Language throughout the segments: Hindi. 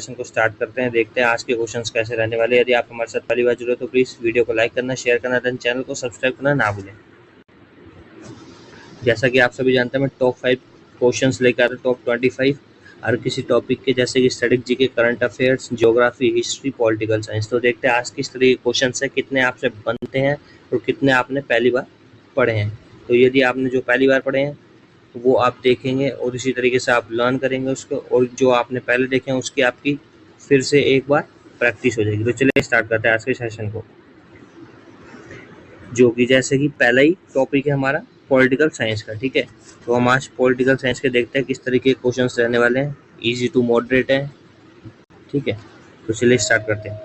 सेशन को स्टार्ट करते हैं। देखते हैं आज के क्वेश्चंस कैसे रहने वाले। यदि आप हमारे साथ पहली बार जुड़े तो प्लीज़ वीडियो को लाइक करना, शेयर करना, देन चैनल को सब्सक्राइब करना ना भूलें। जैसा कि आप सभी जानते हैं, मैं टॉप 5 क्वेश्चंस लेकर आता हूँ, टॉप 25 हर किसी टॉपिक के, जैसे कि static GK, current affairs, geography, history, political science. तो देखते हैं आज किस तरह के क्वेश्चन है, कितने आपसे बनते हैं और कितने आपने पहली बार पढ़े हैं। तो यदि आपने जो पहली बार पढ़े हैं वो आप देखेंगे और इसी तरीके से आप लर्न करेंगे उसको, और जो आपने पहले देखे हैं उसकी आपकी फिर से एक बार प्रैक्टिस हो जाएगी। तो चलिए स्टार्ट करते हैं आज के सेशन को, जो कि जैसे कि पहला ही टॉपिक है हमारा पॉलिटिकल साइंस का। ठीक है, तो हम आज पॉलिटिकल साइंस के देखते हैं किस तरीके के क्वेश्चंस रहने वाले हैं। इजी टू मॉडरेट है। ठीक है, तो चलिए स्टार्ट करते हैं।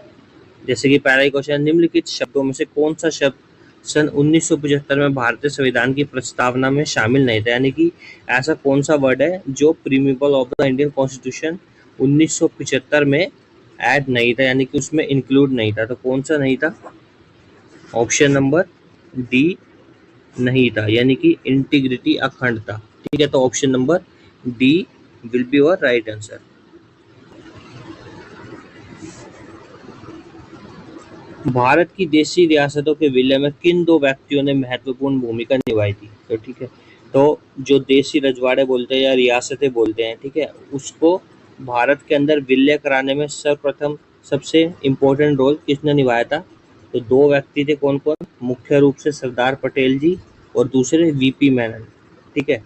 जैसे कि पहला ही क्वेश्चन, निम्नलिखित शब्दों में से कौन सा शब्द सन 1975 में भारतीय संविधान की प्रस्तावना में शामिल नहीं था? यानी कि ऐसा कौन सा वर्ड है जो प्रीम्यूबल ऑफ द इंडियन कॉन्स्टिट्यूशन 1975 में ऐड नहीं था, यानी कि उसमें इंक्लूड नहीं था। तो कौन सा नहीं था? ऑप्शन नंबर डी नहीं था, यानी कि इंटीग्रिटी, अखंडता। ठीक है, तो option number D will be your right answer. Bharat की देशी रियासतों के विलय में किन दो व्यक्तियों ने महत्वपूर्ण भूमिका निभाई थी? तो ठीक है, तो जो देशी रजवाड़े बोलते हैं या रियासतें बोलते हैं, ठीक है, उसको भारत के अंदर विलय कराने में सर्वप्रथम सबसे इम्पोर्टेंट रोल किसने निभाया था? तो दो व्यक्ति थे। कौन कौन? मुख्य रूप से सरदार पटेल जी और दूसरे वीपी मेनन। ठीक है,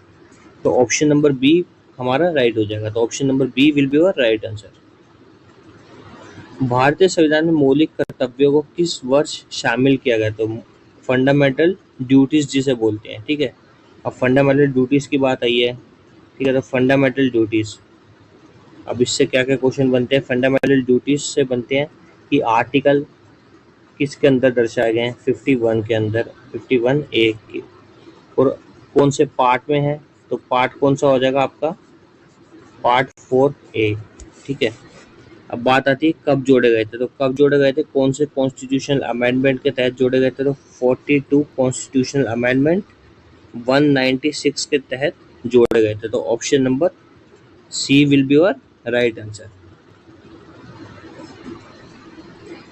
तो ऑप्शन नंबर बी हमारा राइट हो जाएगा। तो option number B will be your right answer. भारतीय संविधान में मौलिक कर्तव्यों को किस वर्ष शामिल किया गया? तो फंडामेंटल ड्यूटीज जिसे बोलते हैं। ठीक है, अब फंडामेंटल ड्यूटीज की बात आई है। ठीक है, तो फंडामेंटल ड्यूटीज, अब इससे क्या क्या क्वेश्चन बनते हैं? फंडामेंटल ड्यूटीज से बनते हैं कि आर्टिकल किसके अंदर दर्शाए गए हैं? 51 के अंदर, 51A के, और कौन से पार्ट में है? तो पार्ट कौन सा हो जाएगा आपका? Part 4A। ठीक है, अब बात आती है कब जोड़े गए थे। तो कब जोड़े गए थे? कौन से कॉन्स्टिट्यूशनल अमेंडमेंट के तहत जोड़े गए थे? तो 42 कॉन्स्टिट्यूशनल अमेंडमेंट 196 के तहत जोड़े गए थे। तो option number C will be your right answer.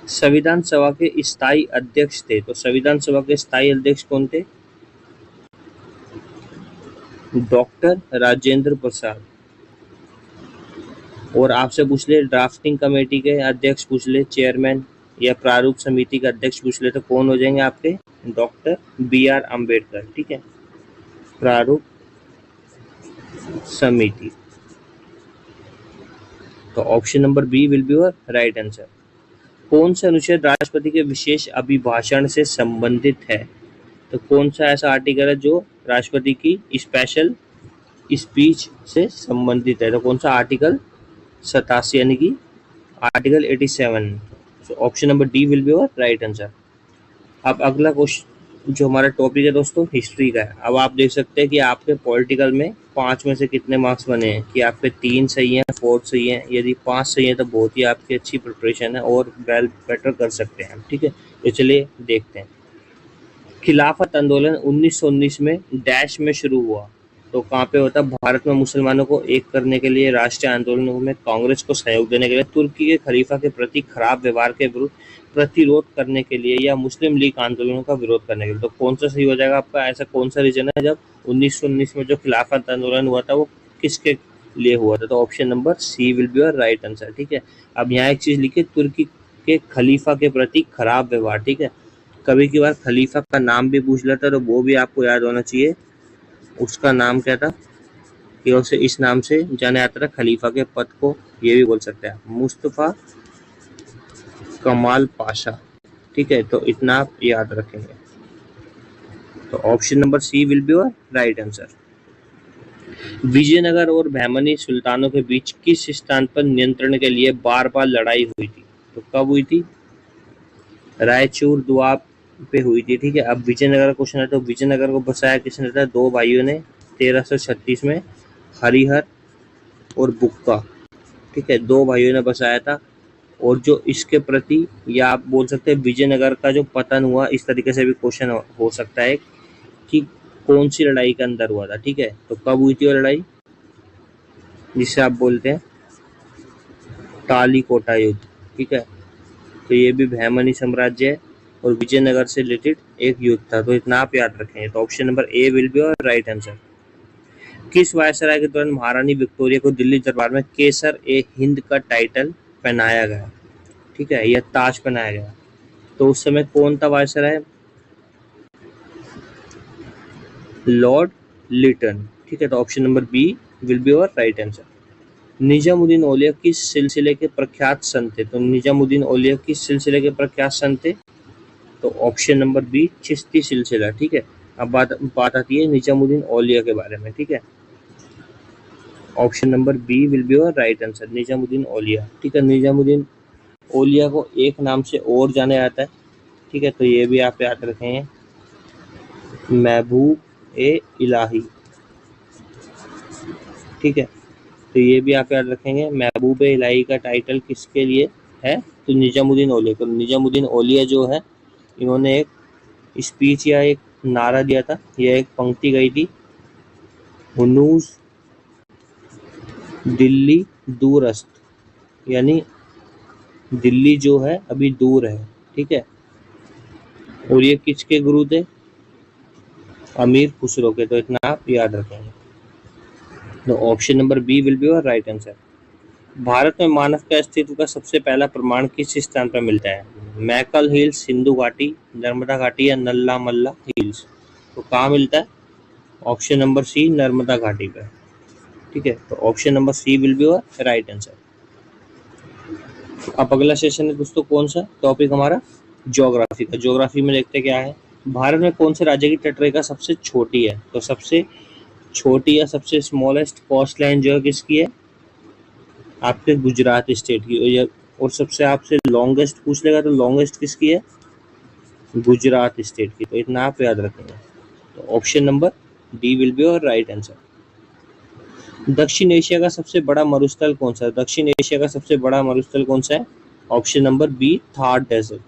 संविधान सभा के स्थायी अध्यक्ष थे। तो संविधान सभा के स्थायी अध्यक्ष कौन थे? डॉक्टर राजेंद्र प्रसाद। और आपसे पूछ ले ड्राफ्टिंग कमेटी के अध्यक्ष पूछ ले, चेयरमैन, या प्रारूप समिति का अध्यक्ष पूछ ले, तो कौन हो जाएंगे आपके? Doctor BR Ambedkar. ठीक है, प्रारूप समिति। तो option number B will be your right answer. कौन सा अनुच्छेद राष्ट्रपति के विशेष अभिभाषण से संबंधित है? तो कौन सा ऐसा आर्टिकल है जो राष्ट्रपति की स्पेशल स्पीच से संबंधित है? तो कौन सा? आर्टिकल 87, यानी कि article 87। So option number D will be your right answer. अब अगला क्वेश्चन जो हमारा टॉपिक है दोस्तों, हिस्ट्री का है। अब आप देख सकते हैं कि आपके पॉलिटिकल में 5 में से कितने मार्क्स बने हैं, कि आपके 3 सही हैं, 4 सही हैं। यदि 5 सही है तो बहुत ही आपकी अच्छी प्रिपरेशन है और वेल बेटर कर सकते हैं। ठीक है, तो चलिए देखते हैं। खिलाफत आंदोलन 1919 में डैश में शुरू हुआ, तो कहाँ पे होता? भारत में मुसलमानों को एक करने के लिए, राष्ट्रीय आंदोलनों में कांग्रेस को सहयोग देने के लिए, तुर्की के खलीफा के प्रति खराब व्यवहार के विरुद्ध प्रतिरोध करने के लिए, या मुस्लिम लीग आंदोलनों का विरोध करने के लिए। तो कौन सा सही हो जाएगा आपका? ऐसा कौन सा रीजन है जब 1919 में जो खिलाफत आंदोलन हुआ था वो किसके लिए हुआ था? तो option number C will be your right answer. ठीक है, अब यहाँ एक चीज लिखिए, तुर्की के खलीफा के प्रति खराब व्यवहार। ठीक है, कभी की बार खलीफा का नाम भी पूछ लेता है तो वो भी आपको याद होना चाहिए। उसका नाम क्या था कि उसे इस नाम से जाना जाता था, खलीफा के पद को ये भी बोल सकते हैं, मुस्तफा कमाल पाशा। ठीक है, तो इतना आप याद रखेंगे। तो option number C will be your right answer. Vijayanagara और बहमनी सुल्तानों के बीच किस स्थान पर नियंत्रण के लिए बार बार लड़ाई हुई थी? तो कब हुई थी? रायचूर दोआब पे हुई थी। ठीक है, अब विजयनगर का क्वेश्चन है, तो विजयनगर को बसाया किसने था? दो भाइयों ने 1336 में, हरिहर और बुक्का। ठीक है, दो भाइयों ने बसाया था। और जो इसके प्रति, या आप बोल सकते हैं विजयनगर का जो पतन हुआ, इस तरीके से भी क्वेश्चन हो सकता है कि कौन सी लड़ाई के अंदर हुआ था। ठीक है, तो कब हुई थी वो लड़ाई जिससे आप बोलते हैं तालीकोटा युद्ध, ठीक है। तो ये भी बहमनी साम्राज्य है और विजयनगर से रिलेटेड एक युद्ध था, तो इतना आप याद रखेंगे। तो option number A will be your right answer. किस वायसराय के दौरान महारानी विक्टोरिया को दिल्ली दरबार में केसर ए हिंद का टाइटल पहनाया गया, ठीक है, यह ताज पहनाया गया? तो उस समय कौन था वायसराय? लॉर्ड लिटन, ठीक है। तो option number B will be your right answer. Nizamuddin Auliya किस सिलसिले के प्रख्यात संत थे? तो निजामुद्दीन औलिया किस सिलसिले के प्रख्यात संत थे? तो ऑप्शन नंबर बी चिश्ती सिलसिला, ठीक है। अब बात आती है निजामुद्दीन औलिया के बारे में, ठीक है। Option number B will be your right answer, Nizamuddin Auliya, ठीक है। निजामुद्दीन औलिया को एक नाम से और जाना जाता है, ठीक है। तो ये भी आप याद रखेंगे, महबूब ए इलाही, ठीक है। तो ये भी आप याद रखेंगे, महबूब ए इलाही का टाइटल किसके लिए है? तो निजामुद्दीन औलिया। तो निजामुद्दीन औलिया जो है, इन्होंने एक स्पीच या एक नारा दिया था, या एक पंक्ति गई थी, हुनूस दिल्ली दूरस्त, यानी दिल्ली जो है अभी दूर है, ठीक है। और ये किसके गुरु थे? अमीर खुसरो के। तो इतना आप याद रखेंगे। तो option number B will be your right answer. Bharat में मानव के अस्तित्व का सबसे पहला प्रमाण किस स्थान पर मिलता है? मैकल हिल्स, सिंधु घाटी, नर्मदा घाटी या नल्ला मल्ला हिल्स? तो कहाँ मिलता है? ऑप्शन नंबर सी नर्मदा घाटी पर, ठीक है। तो option number C will be your right answer. अब अगला सेशन है दोस्तों, कौन सा टॉपिक हमारा? ज्योग्राफी का। ज्योग्राफी में देखते क्या है, भारत में कौन से राज्य की तटरेखा सबसे छोटी है? तो सबसे छोटी या सबसे स्मॉलेस्ट कोस्ट लाइन जो है किसकी है? आपके गुजरात स्टेट की। और सबसे आपसे लॉन्गेस्ट पूछ लेगा तो लॉन्गेस्ट किसकी है? गुजरात स्टेट की। तो इतना आप याद रखेंगे। तो option number D will be your right answer. दक्षिण एशिया का सबसे बड़ा मरुस्थल कौन सा है? दक्षिण एशिया का सबसे बड़ा मरुस्थल कौन सा है? Option number B Thar desert.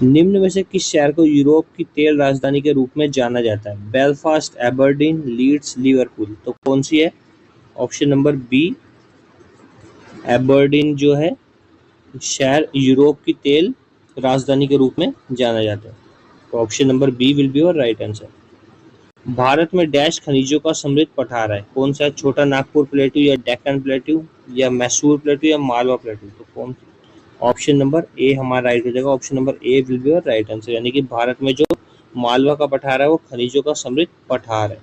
निम्न में से किस शहर को यूरोप की तेल राजधानी के रूप में जाना जाता है? Belfast, Aberdeen, Leeds, Liverpool? तो कौन सी है? ऑप्शन नंबर बी एबरडीन जो है शहर यूरोप की तेल राजधानी के रूप में जाना जाता है। तो option number B will be your right answer. Bharat में डैश खनिजों का समृद्ध पठार है, कौन सा है? छोटा नागपुर प्लेटू या डेक्कन प्लेटू या मैसूर प्लेटू या मालवा प्लेटू? तो कौन? ऑप्शन नंबर ए हमारा राइट हो जाएगा। Option number A will be your right answer, यानी कि भारत में जो मालवा का पठार है वो खनिजों का समृद्ध पठार है।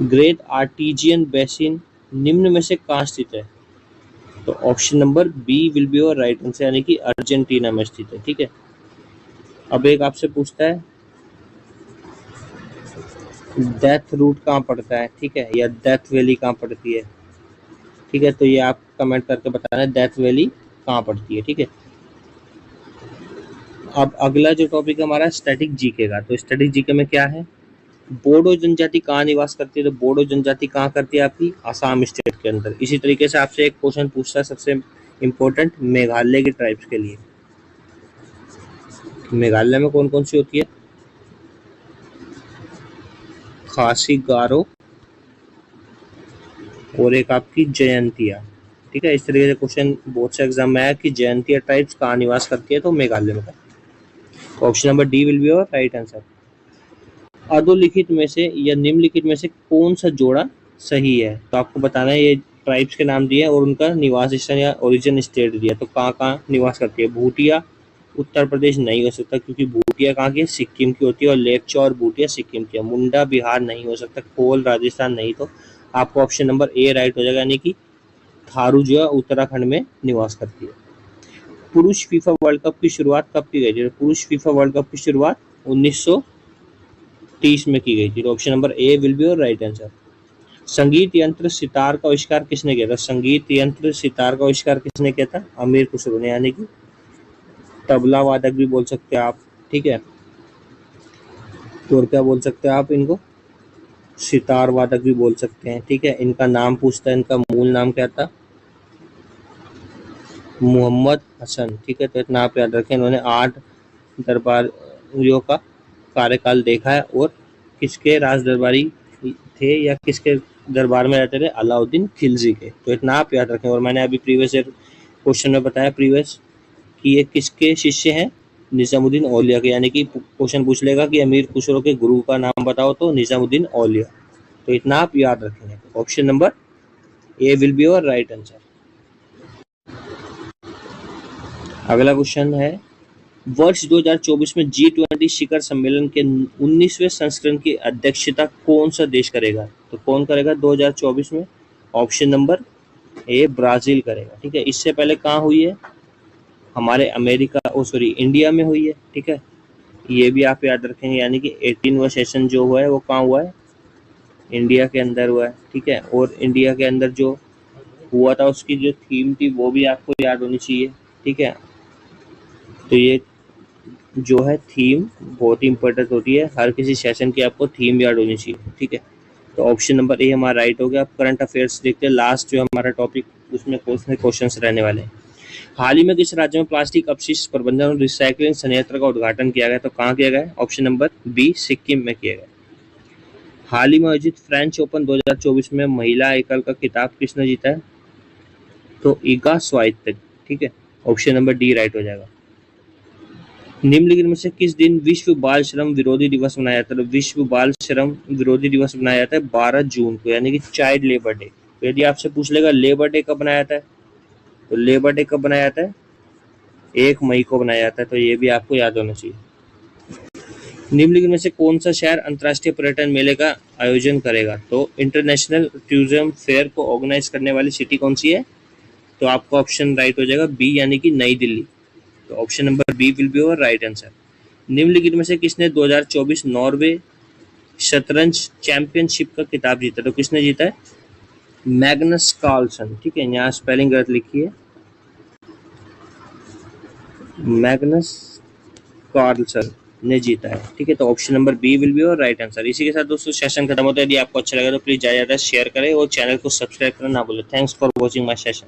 ग्रेट आर्टिजियन बेसिन निम्न में से कहाँ स्थित है? तो option number B will be your right answer, यानी कि अर्जेंटीना में स्थित है, ठीक है। अब एक आपसे पूछता है डेथ रूट कहाँ पड़ता है, ठीक है, या डेथ वैली कहाँ पड़ती है, ठीक है। तो ये आप कमेंट करके बताना डेथ वैली कहाँ पड़ती है, ठीक है। अब अगला जो टॉपिक हमारा स्टैटिक जीके का। तो स्टैटिक जीके में क्या है? बोडो जनजाति कहाँ निवास करती है? तो बोडो जनजाति कहाँ करती है? आपकी आसाम स्टेट के अंदर। इसी तरीके से आपसे एक क्वेश्चन पूछता है सबसे इम्पोर्टेंट, मेघालय के ट्राइब्स के लिए। मेघालय में कौन कौन सी होती है? खासी, गारो और एक आपकी जयंतिया, ठीक है। इस तरीके से क्वेश्चन बहुत से एग्जाम में आया कि जयंतिया ट्राइब्स कहाँ निवास करती है? तो मेघालय में। Option number D will be your right answer. अधोलिखित में से या निम्नलिखित में से कौन सा जोड़ा सही है? तो आपको बताना है, ये ट्राइब्स के नाम दिए और उनका निवास स्थान या ओरिजिन स्टेट दिया। तो कहाँ कहाँ निवास करती है? भूटिया उत्तर प्रदेश नहीं हो सकता, क्योंकि भूटिया कहाँ की है? सिक्किम की होती है। और लेपचा और भूटिया सिक्किम की है। मुंडा बिहार नहीं हो सकता। कोल राजस्थान नहीं। तो आपको ऑप्शन नंबर ए राइट हो जाएगा, यानी कि थारू जो है उत्तराखंड में निवास करती है। पुरुष फीफा वर्ल्ड कप की शुरुआत कब की गई थी? पुरुष फीफा वर्ल्ड कप की शुरुआत 1930 में की गई थी। तो option number A will be your right answer. संगीत यंत्र सितार का आविष्कार किसने किया था? संगीत यंत्र सितार का आविष्कार किसने किया था? अमीर खुसरो ने, यानी कि तबला वादक भी बोल सकते हैं आप, ठीक है। और क्या बोल सकते हैं आप इनको? सितार वादक भी बोल सकते हैं, ठीक है। इनका नाम पूछता है, इनका मूल नाम क्या था? मोहम्मद हसन, ठीक है। तो इतना आप याद रखें, इन्होंने 8 दरबारियों का कार्यकाल देखा है और किसके राज दरबारी थे या किसके दरबार में रहते थे अलाउद्दीन खिलजी के। तो इतना आप याद रखें। और मैंने अभी प्रीवियस ईयर क्वेश्चन में बताया प्रीवियस कि ये किसके शिष्य हैं, निजामुद्दीन औलिया के। यानी कि क्वेश्चन पूछ लेगा कि अमीर खुसरो के गुरु का नाम बताओ, तो निजामुद्दीन औलिया। तो इतना आप याद रखेंगे। Option number A will be your right answer. अगला क्वेश्चन है, वर्ष 2024 में G20 शिखर सम्मेलन के 19वें संस्करण की अध्यक्षता कौन सा देश करेगा? तो कौन करेगा 2024 में? ऑप्शन नंबर ए ब्राजील करेगा। ठीक है, इससे पहले कहाँ हुई है? हमारे इंडिया में हुई है। ठीक है, ये भी आप याद रखेंगे। यानी कि 18वां सेशन जो हुआ है वो कहाँ हुआ है? इंडिया के अंदर हुआ है। ठीक है, और इंडिया के अंदर जो हुआ था उसकी जो थीम थी वो भी आपको याद होनी चाहिए। ठीक है, तो ये जो है थीम बहुत ही इंपॉर्टेंट होती है, हर किसी सेशन की आपको थीम याद होनी चाहिए। ठीक है, तो ऑप्शन नंबर ए हमारा राइट हो गया। आप करंट अफेयर्स देखते हैं, लास्ट जो हमारा टॉपिक उसमें क्वेश्चंस रहने वाले हैं। हाल ही में किस राज्य में प्लास्टिक अपशिष्ट प्रबंधन और रिसाइकलिंग संयंत्र का उद्घाटन किया गया? तो कहाँ किया गया? ऑप्शन नंबर बी सिक्किम में किया गया। हाल ही में आयोजित फ्रेंच ओपन 2024 में महिला एकल का खिताब किसने जीता है? तो इगा स्वाइत्तेक। ठीक है, ऑप्शन नंबर डी राइट हो जाएगा। निम्नलिखित में से किस दिन विश्व बाल श्रम विरोधी दिवस मनाया जाता है? तो विश्व बाल श्रम विरोधी दिवस मनाया जाता है 12 जून को, यानी कि चाइल्ड लेबर डे। तो यदि आपसे पूछ लेगा लेबर डे कब बनाया जाता है, तो लेबर डे कब बनाया जाता है? 1 मई को बनाया जाता है। तो ये भी आपको याद होना चाहिए। निम्नलिखित में से कौन सा शहर अंतर्राष्ट्रीय पर्यटन मेले का आयोजन करेगा? तो इंटरनेशनल टूरिज्म फेयर को ऑर्गेनाइज करने वाली सिटी कौन सी है? तो आपका ऑप्शन राइट हो जाएगा बी, यानी कि नई दिल्ली। तो option number B will be your right answer. निम्नलिखित में से किसने 2024 नॉर्वे शतरंज चैंपियनशिप का खिताब जीता? तो किसने जीता है? Magnus Carlsen. ठीक है, यहाँ स्पेलिंग गलत लिखी है, मैग्नस कार्लसन ने जीता है। ठीक है, तो option number B will be your right answer. इसी के साथ दोस्तों सेशन खत्म होता है। यदि आपको अच्छा लगा तो प्लीज ज्यादा से ज्यादा शेयर करें और चैनल को सब्सक्राइब करना ना भूलें। Thanks for watching my session.